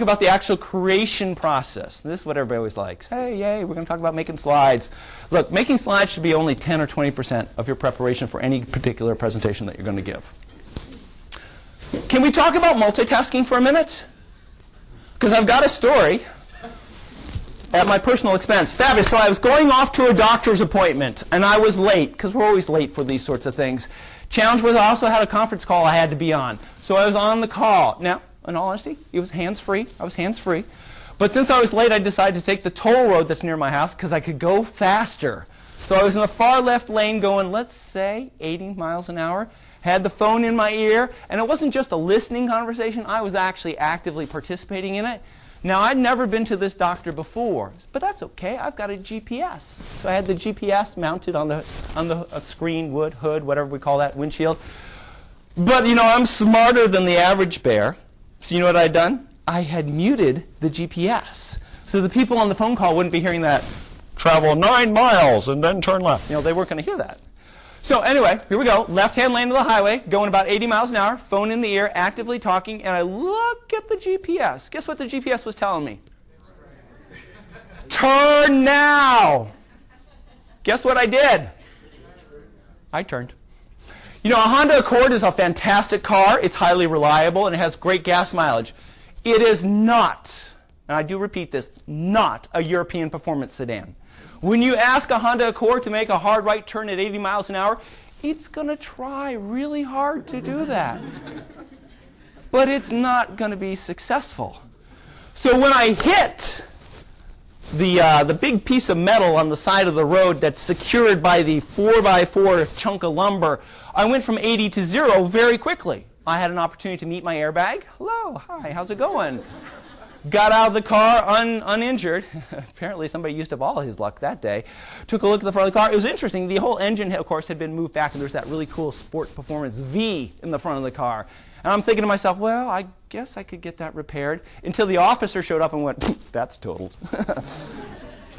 about the actual creation process. This is what everybody always likes. Hey, yay, we're going to talk about making slides. Look, making slides should be only 10 or 20% of your preparation for any particular presentation that you're going to give. Can we talk about multitasking for a minute? Because I've got a story at my personal expense. Fabulous. So I was going off to a doctor's appointment, and I was late, because we're always late for these sorts of things. Challenge was I also had a conference call I had to be on. So I was on the call. Now, in all honesty, it was hands-free. I was hands-free. But since I was late, I decided to take the toll road that's near my house because I could go faster. So I was in the far left lane going, let's say, 80 miles an hour. Had the phone in my ear. And it wasn't just a listening conversation. I was actually actively participating in it. Now, I'd never been to this doctor before, but that's okay. I've got a GPS. So I had the GPS mounted on the screen, wood, hood, whatever we call that, windshield. But, you know, I'm smarter than the average bear. So you know what I'd done? I had muted the GPS. So the people on the phone call wouldn't be hearing that, travel 9 miles and then turn left. You know, they weren't going to hear that. So anyway, here we go. Left-hand lane of the highway, going about 80 miles an hour, phone in the ear, actively talking, and I look at the GPS. Guess what the GPS was telling me? Turn now. Guess what I did? I turned. You know, a Honda Accord is a fantastic car. It's highly reliable, and it has great gas mileage. It is not, and I do repeat this, not a European performance sedan. When you ask a Honda Accord to make a hard right turn at 80 miles an hour, it's going to try really hard to do that. But it's not going to be successful. So when I hit the big piece of metal on the side of the road that's secured by the 4x4 chunk of lumber, I went from 80 to 0 very quickly. I had an opportunity to meet my airbag. Hello, hi, how's it going? Got out of the car uninjured. Apparently somebody used up all his luck that day. Took a look at the front of the car. It was interesting. The whole engine, of course, had been moved back, and there's that really cool Sport Performance V in the front of the car. And I'm thinking to myself, well, I guess I could get that repaired, until the officer showed up and went, that's totaled.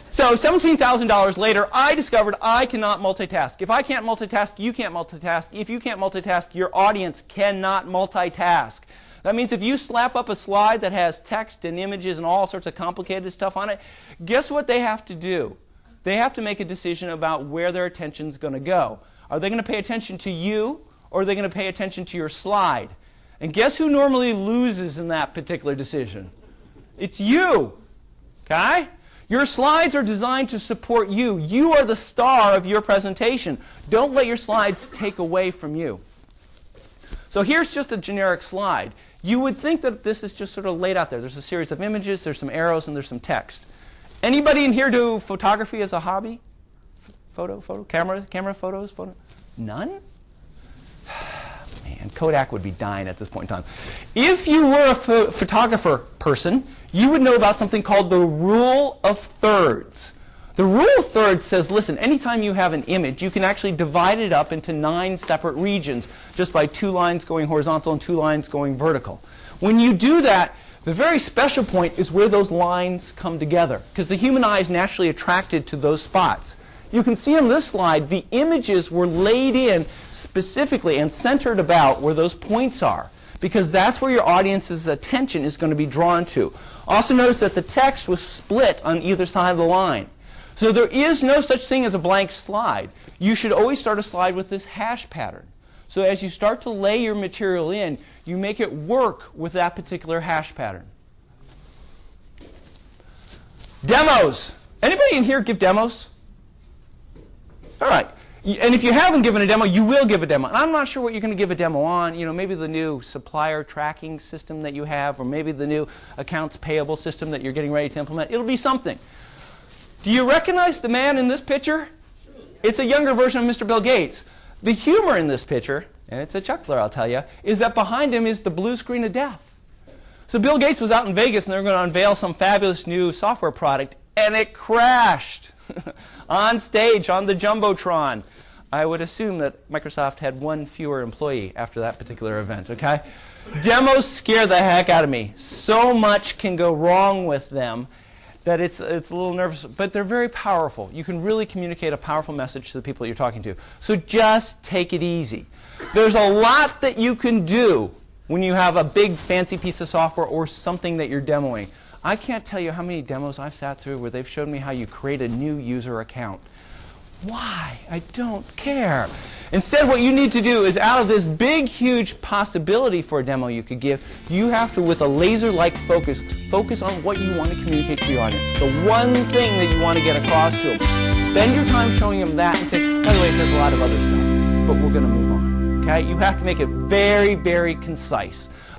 So $17,000 later, I discovered I cannot multitask. If I can't multitask, you can't multitask. If you can't multitask, your audience cannot multitask. That means if you slap up a slide that has text and images and all sorts of complicated stuff on it, guess what they have to do? They have to make a decision about where their attention's going to go. Are they going to pay attention to you, or are they going to pay attention to your slide? And guess who normally loses in that particular decision? It's you. Okay? Your slides are designed to support you. You are the star of your presentation. Don't let your slides take away from you. So here's just a generic slide. You would think that this is just sort of laid out there. There's a series of images, there's some arrows, and there's some text. Anybody in here do photography as a hobby? Camera photos? None? Man, Kodak would be dying at this point in time. If you were a photographer person, you would know about something called the rule of thirds. The rule of thirds says, listen, anytime you have an image, you can actually divide it up into 9 separate regions just by 2 lines going horizontal and 2 lines going vertical. When you do that, the very special point is where those lines come together, because the human eye is naturally attracted to those spots. You can see on this slide, the images were laid in specifically and centered about where those points are, because that's where your audience's attention is going to be drawn to. Also notice that the text was split on either side of the line. So there is no such thing as a blank slide. You should always start a slide with this hash pattern. So as you start to lay your material in, you make it work with that particular hash pattern. Demos. Anybody in here give demos? All right. And if you haven't given a demo, you will give a demo. And I'm not sure what you're going to give a demo on. You know, maybe the new supplier tracking system that you have, or maybe the new accounts payable system that you're getting ready to implement. It'll be something. Do you recognize the man in this picture? It's a younger version of Mr. Bill Gates. The humor in this picture, and it's a chuckler, I'll tell you, is that behind him is the blue screen of death. So Bill Gates was out in Vegas, and they were going to unveil some fabulous new software product, and it crashed on stage on the Jumbotron. I would assume that Microsoft had 1 fewer employee after that particular event, okay? Demos scare the heck out of me. So much can go wrong with them that it's a little nervous, but they're very powerful. You can really communicate a powerful message to the people you're talking to. So just take it easy. There's a lot that you can do when you have a big fancy piece of software or something that you're demoing. I can't tell you how many demos I've sat through where they've showed me how you create a new user account. Why? I don't care. Instead, what you need to do is, out of this big, huge possibility for a demo you could give, you have to, with a laser-like focus on what you want to communicate to your audience. The one thing that you want to get across to them. Spend your time showing them that and say, by the way, there's a lot of other stuff, but we're going to move on. Okay? You have to make it very, very concise.